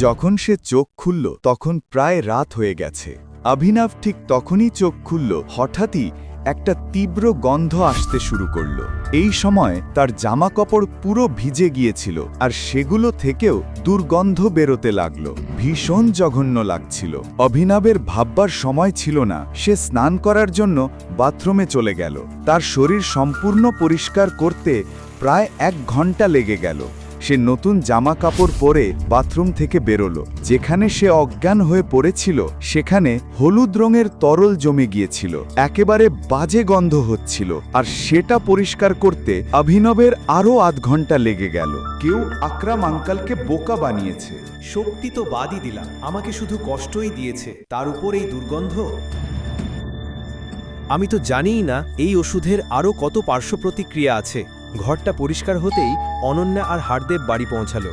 যখন সে চোখ খুলল তখন প্রায় রাত হয়ে গেছে। অভিনব ঠিক তখনই চোখ খুলল, হঠাৎই একটা তীব্র গন্ধ আসতে শুরু করল। এই সময় তার জামাকাপড় পুরো ভিজে গিয়েছিল, আর সেগুলো থেকেও দুর্গন্ধ বেরোতে লাগলো। ভীষণ জঘন্য লাগছিল। অভিনবের ভাববার সময় ছিল না। সে স্নান করার জন্য বাথরুমে চলে গেল। তার শরীর সম্পূর্ণ পরিষ্কার করতে প্রায় 1 ঘন্টা লেগে গেল। সে নতুন জামা কাপড় পরে বাথরুম থেকে বেরোলো। যেখানে সে অজ্ঞান হয়ে পড়েছিল সেখানে হলুদ রঙের তরল জমে গিয়েছিল। একেবারে বাজে গন্ধ হচ্ছিল, আর সেটা পরিষ্কার করতে অভিনবের আরও 8 ঘন্টা লেগে গেল। কেউ আকরাম আঙ্কালকে বোকা বানিয়েছে। শক্তি তো বাদই দিলাম, আমাকে শুধু কষ্টই দিয়েছে, তার উপর এই দুর্গন্ধ। আমি তো জানিই না এই ওষুধের আরও কত পার্শ্ব প্রতিক্রিয়া আছে। ঘরটা পরিষ্কার হতেই অনন্যা আর হারদেব বাড়ি পৌঁছালো।